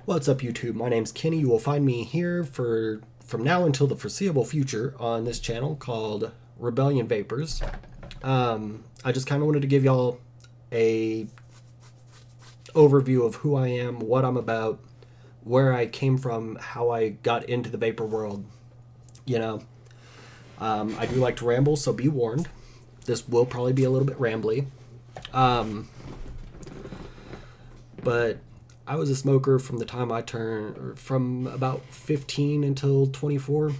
What's up, YouTube? My name's Kenny. You will find me here from now until the foreseeable future on this channel called Rebellion Vapors. I just kind of wanted to give y'all a overview of who I am, what I'm about, where I came from, how I got into the vapor world. You know, I do like to ramble, so be warned. This will probably be a little bit rambly. But I was a smoker from the time I turned, or from about 15 until 24,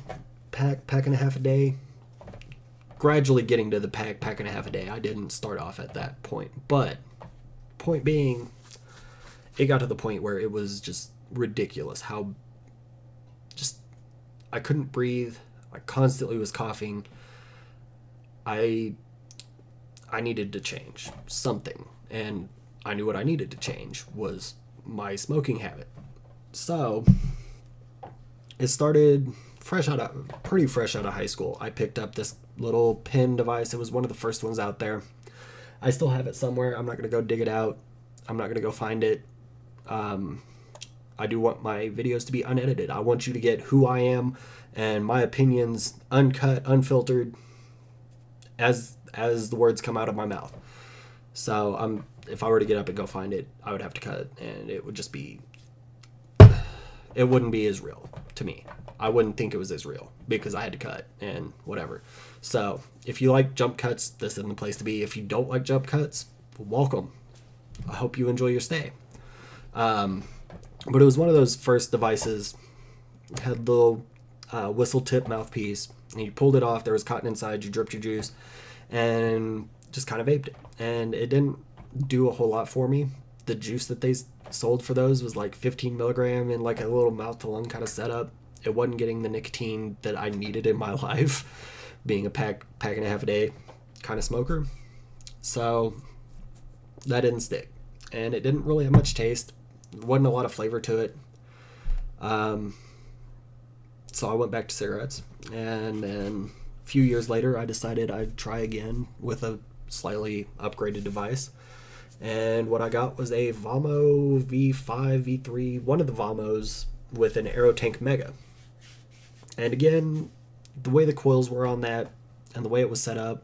pack and a half a day. Gradually getting to the pack and a half a day. I didn't start off at that point, but point being, it got to the point where it was just ridiculous how just I couldn't breathe. I constantly was coughing. I needed to change something, and I knew what I needed to change was my smoking habit. So it started pretty fresh out of high school. I picked up this little pen device. It was one of the first ones out there. I still have it somewhere. I'm not going to go dig it out. I'm not going to go find it. I do want my videos to be unedited. I want you to get who I am and my opinions uncut, unfiltered, as the words come out of my mouth. So if I were to get up and go find it, I would have to cut it, and it would just be, it wouldn't be as real to me. I wouldn't think it was as real because I had to cut and whatever. So if you like jump cuts, this isn't the place to be. If you don't like jump cuts, welcome. I hope you enjoy your stay. But it was one of those first devices. It had the little whistle tip mouthpiece, and you pulled it off. There was cotton inside. You dripped your juice, and just kind of vaped it. And it didn't do a whole lot for me. The juice that they sold for those was like 15 milligram in like a little mouth to lung kind of setup. It wasn't getting the nicotine that I needed in my life, being a pack and a half a day kind of smoker. So that didn't stick, and it didn't really have much taste. There wasn't a lot of flavor to it. So I went back to cigarettes, and then a few years later I decided I'd try again with a slightly upgraded device. And what I got was a Vamo V5, V3, one of the Vamos with an Aerotank Mega. And again, the way the coils were on that and the way it was set up,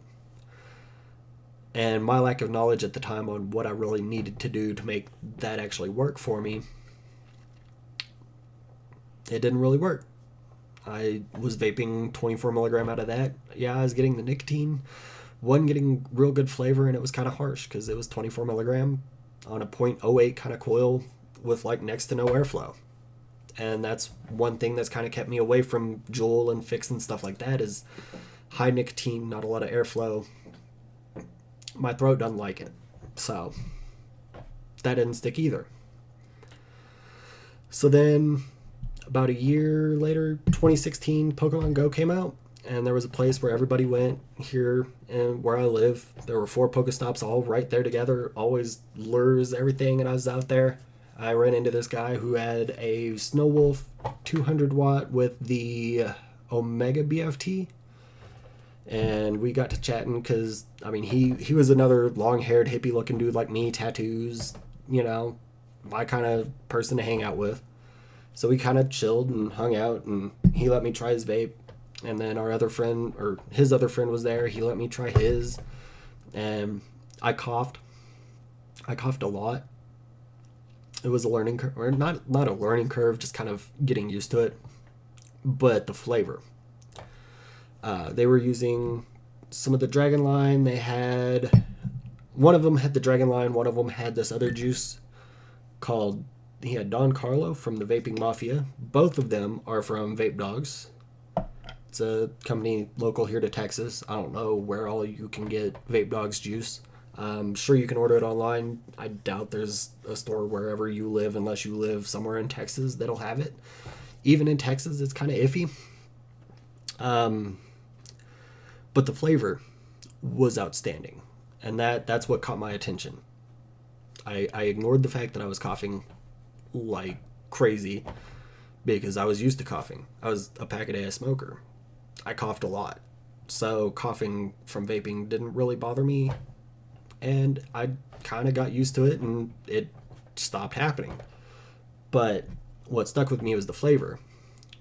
and my lack of knowledge at the time on what I really needed to do to make that actually work for me, it didn't really work. I was vaping 24 milligram out of that. Yeah, I was getting the nicotine, wasn't getting real good flavor, and it was kind of harsh because it was 24 milligram on a .08 kind of coil with like next to no airflow. And that's one thing that's kind of kept me away from Juul and Fix and stuff like that, is high nicotine, not a lot of airflow. My throat doesn't like it. So that didn't stick either. So then about a year later, 2016, Pokemon Go came out, and there was a place where everybody went here, and where I live, there were 4 Pokestops all right there together, always lures, everything, and I was out there. I ran into this guy who had a Snow Wolf 200 watt with the Omega BFT, and we got to chatting because, I mean, he was another long-haired hippie-looking dude like me, tattoos, you know, my kind of person to hang out with. So we kind of chilled and hung out, and he let me try his vape. And then our other friend, or his other friend, was there. He let me try his, and I coughed. I coughed a lot. It was a learning curve, or not a learning curve, just kind of getting used to it. But the flavor. They were using some of the Dragon line. They had, one of them had the Dragon line, one of them had this other juice called, he had Don Carlo from the Vaping Mafia. Both of them are from Vape Dogs. It's a company local here to Texas. I don't know where all you can get Vape Dogs juice. I'm sure you can order it online. I doubt there's a store wherever you live, unless you live somewhere in Texas, that'll have it. Even in Texas, it's kind of iffy. But the flavor was outstanding, and that's what caught my attention. I ignored the fact that I was coughing like crazy because I was used to coughing. I was a pack-a-day smoker. I coughed a lot. So coughing from vaping didn't really bother me, and I kind of got used to it, and it stopped happening. But what stuck with me was the flavor.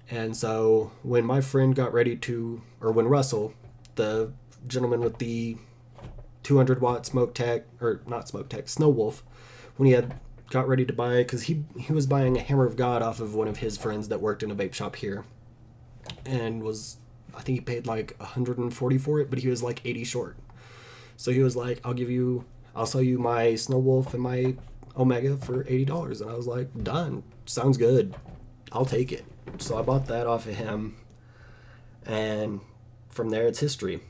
And so when my friend got ready to, or when Russell, the gentleman with the 200 watt smoke tech, or not smoke tech, Snow Wolf, when he had got ready to buy it, because he was buying a Hammer of God off of one of his friends that worked in a vape shop here, and was, I think he paid like 140 for it, but he was like 80 short. So he was like, I'll sell you my Snow Wolf and my Omega for $80. And I was like, done. Sounds good. I'll take it. So I bought that off of him. And from there, it's history.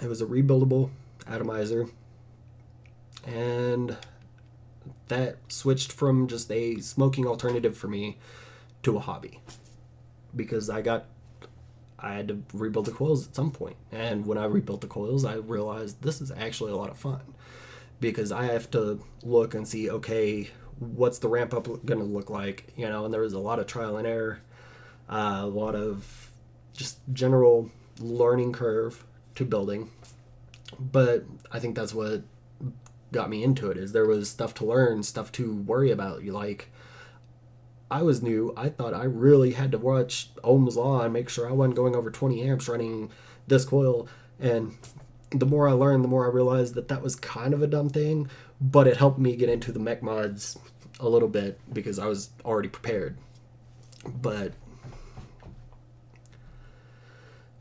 It was a rebuildable atomizer. And that switched from just a smoking alternative for me to a hobby. Because I had to rebuild the coils at some point. And when I rebuilt the coils, I realized this is actually a lot of fun. Because I have to look and see, okay, what's the ramp up going to look like? You know, and there was a lot of trial and error, a lot of just general learning curve to building. But I think that's what got me into it, is there was stuff to learn, stuff to worry about. I was new. I thought I really had to watch Ohm's Law and make sure I wasn't going over 20 amps running this coil. And the more I learned, the more I realized that was kind of a dumb thing, but it helped me get into the mech mods a little bit because I was already prepared. But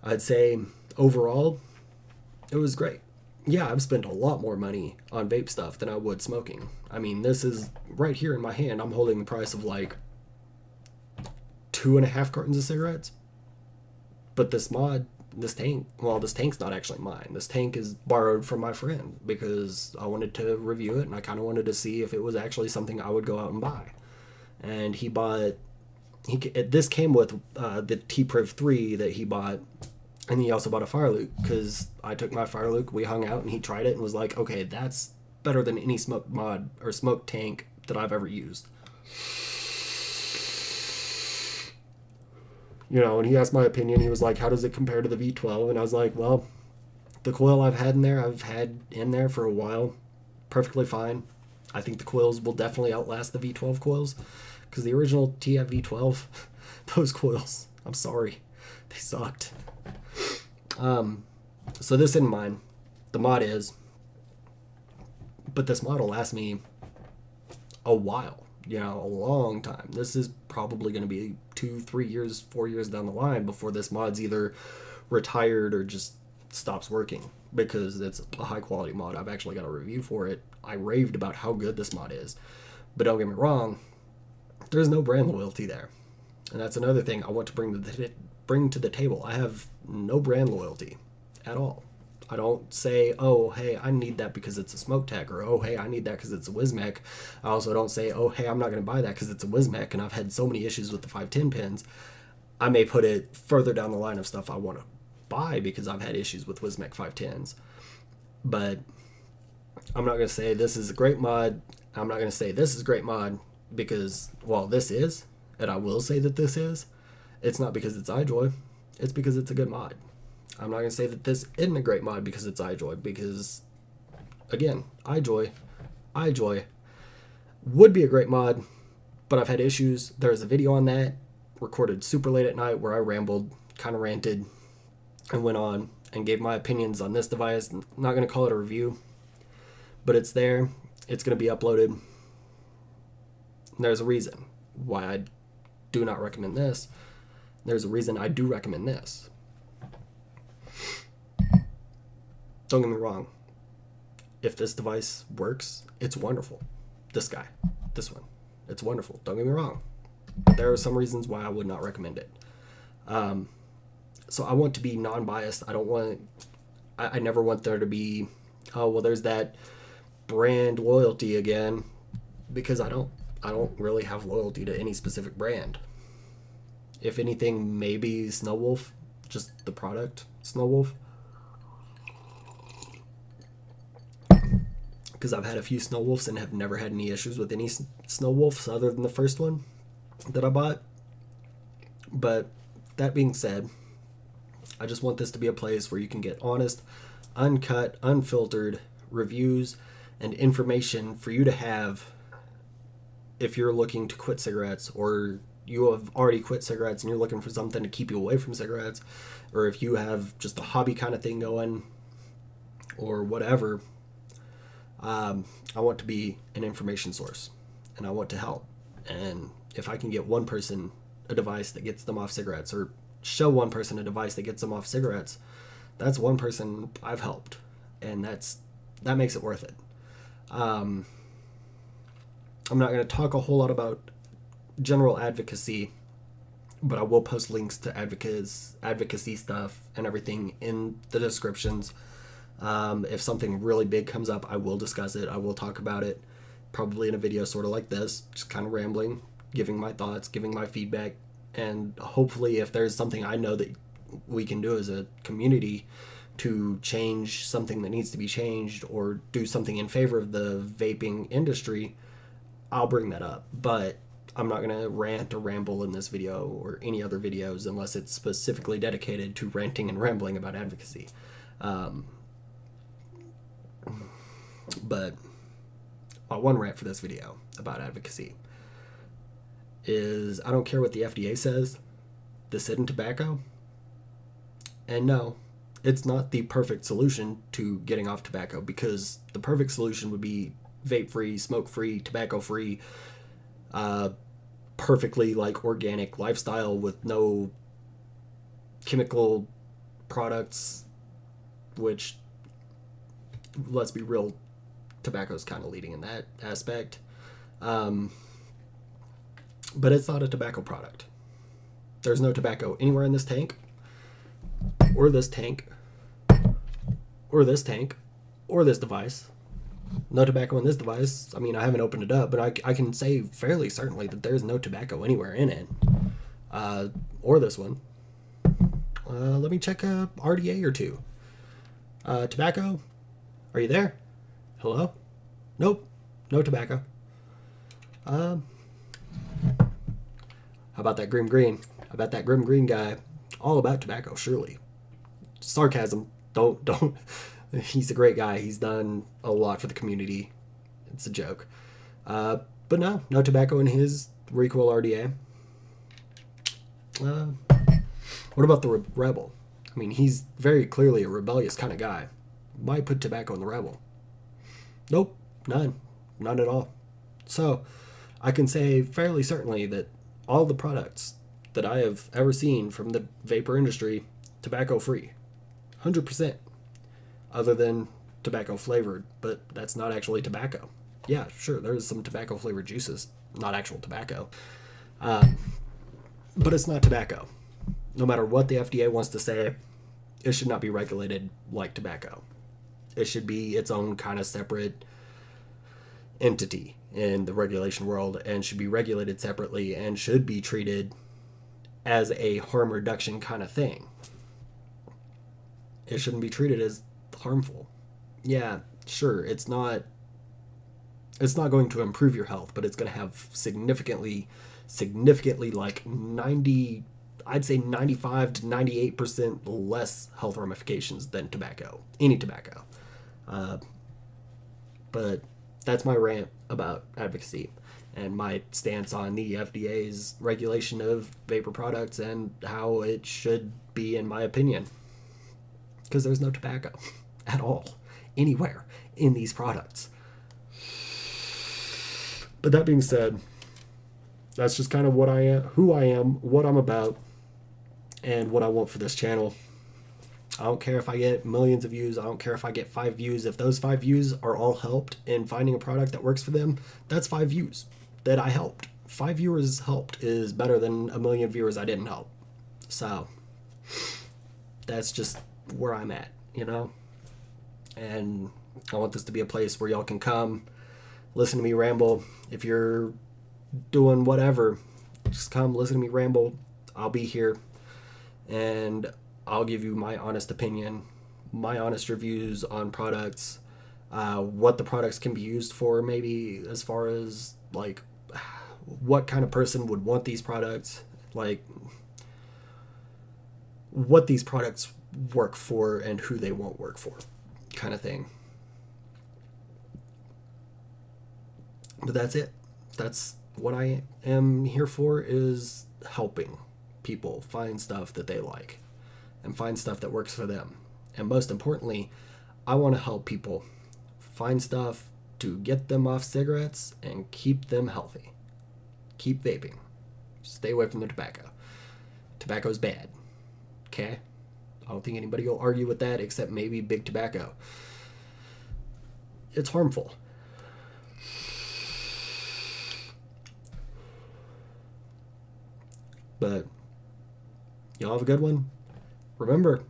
I'd say overall, it was great. Yeah, I've spent a lot more money on vape stuff than I would smoking. I mean, this is right here in my hand. I'm holding the price of like 2.5 cartons of cigarettes. But this tank's not actually mine. This tank is borrowed from my friend because I wanted to review it and I kind of wanted to see if it was actually something I would go out and buy. And this came with the T-Priv 3 that he bought, and he also bought a Fireluke because I took my Fireluke, we hung out, and he tried it and was like, okay, that's better than any smoke mod or smoke tank that I've ever used. You know, and he asked my opinion. He was like, how does it compare to the V12? And I was like, well, the coil I've had in there for a while, perfectly fine. I think the coils will definitely outlast the V12 coils, because the original TF V12, those coils, I'm sorry, they sucked. So this isn't mine. The mod is. But this mod will last me a while. A long time. This is probably going to be 2, 3 years, 4 years down the line before this mod's either retired or just stops working, because it's a high quality mod. I've actually got a review for it. I raved about how good this mod is. But don't get me wrong, there's no brand loyalty there. And that's another thing I want to bring to the table. I have no brand loyalty at all. I don't say, oh, hey, I need that because it's a smoke tech, or oh, hey, I need that because it's a Wismec. I also don't say, oh, hey, I'm not going to buy that because it's a Wismec and I've had so many issues with the 510 pins. I may put it further down the line of stuff I want to buy because I've had issues with Wismec 510s. But I'm not going to say this is a great mod. I'm not going to say this is a great mod because, well, this is, and I will say that this is. It's not because it's iJoy. It's because it's a good mod. I'm not going to say that this isn't a great mod because it's iJoy, because, again, iJoy would be a great mod, but I've had issues. There's a video on that, recorded super late at night, where I rambled, kind of ranted, and went on and gave my opinions on this device. I'm not going to call it a review, but it's there. It's going to be uploaded. And there's a reason why I do not recommend this. There's a reason I do recommend this. Don't get me wrong. If this device works, it's wonderful. This one, it's wonderful. Don't get me wrong. But there are some reasons why I would not recommend it. So I want to be non-biased. I never want there to be, oh, well, there's that brand loyalty again, because I don't really have loyalty to any specific brand. If anything, maybe Snow Wolf, just the product, Snow Wolf. Because I've had a few Snow Wolves and have never had any issues with any Snow Wolves other than the first one that I bought. But that being said, I just want this to be a place where you can get honest, uncut, unfiltered reviews and information for you to have if you're looking to quit cigarettes, or you have already quit cigarettes and you're looking for something to keep you away from cigarettes, or if you have just a hobby kind of thing going, or whatever, I want to be an information source, and I want to help. And if I can get one person a device that gets them off cigarettes, or show one person a device that gets them off cigarettes, that's one person I've helped, and that makes it worth it. I'm not going to talk a whole lot about general advocacy, but I will post links to advocacy stuff and everything in the descriptions. If something really big comes up, I will discuss it. I will talk about it, probably in a video sort of like this, just kind of rambling, giving my thoughts, giving my feedback, and hopefully if there's something I know that we can do as a community to change something that needs to be changed, or do something in favor of the vaping industry, I'll bring that up. But I'm not going to rant or ramble in this video or any other videos unless it's specifically dedicated to ranting and rambling about advocacy. But my one rant for this video about advocacy is, I don't care what the FDA says, this isn't tobacco. And no, it's not the perfect solution to getting off tobacco, because the perfect solution would be vape-free, smoke-free, tobacco-free, perfectly like organic lifestyle with no chemical products, which, let's be real, tobacco's kind of leading in that aspect. But it's not a tobacco product. There's no tobacco anywhere in this tank, or this tank, or this tank, or this device. No tobacco in this device. I mean, I haven't opened it up, but I can say fairly certainly that there's no tobacco anywhere in it. Or this one. Let me check a RDA or two. Tobacco? Are you there? Hello? Nope. No tobacco. How about that Grim Green? I bet that Grim Green guy, all about tobacco, surely. Sarcasm. Don't. He's a great guy. He's done a lot for the community. It's a joke. But no tobacco in his recoil RDA. What about the Rebel? I mean, he's very clearly a rebellious kind of guy. Why put tobacco in the Rebel? Nope, none at all. So, I can say fairly certainly that all the products that I have ever seen from the vapor industry, tobacco free, 100%, other than tobacco flavored, but that's not actually tobacco. Yeah, sure, there's some tobacco flavored juices, not actual tobacco, but it's not tobacco. No matter what the FDA wants to say, it should not be regulated like tobacco. It should be its own kind of separate entity in the regulation world, and should be regulated separately, and should be treated as a harm reduction kind of thing. It shouldn't be treated as harmful. Yeah, sure, it's not going to improve your health, but it's going to have significantly like 90, I'd say 95 to 98% less health ramifications than tobacco, any tobacco. But that's my rant about advocacy and my stance on the FDA's regulation of vapor products and how it should be, in my opinion. Because there's no tobacco at all, anywhere in these products. But that being said, that's just kind of what I am, who I am, what I'm about, and what I want for this channel. I don't care if I get millions of views. I don't care if I get 5 views. If those 5 views are all helped in finding a product that works for them, that's 5 views that I helped. 5 viewers helped is better than a million viewers I didn't help. So that's just where I'm at, you know? And I want this to be a place where y'all can come, listen to me ramble. If you're doing whatever, just come listen to me ramble. I'll be here, and I'll give you my honest opinion, my honest reviews on products, what the products can be used for, maybe as far as like what kind of person would want these products, like what these products work for and who they won't work for, kind of thing. But that's it. That's what I am here for is helping people find stuff that they like and find stuff that works for them. And most importantly, I want to help people find stuff to get them off cigarettes and keep them healthy. Keep vaping. Stay away from the tobacco. Tobacco's bad. Okay? I don't think anybody will argue with that except maybe big tobacco. It's harmful. But y'all have a good one. Remember,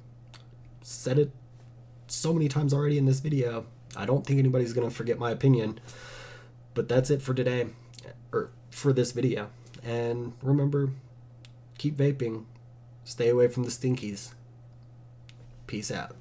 said it so many times already in this video. I don't think anybody's going to forget my opinion. But that's it for today, or for this video. And remember, keep vaping. Stay away from the stinkies. Peace out.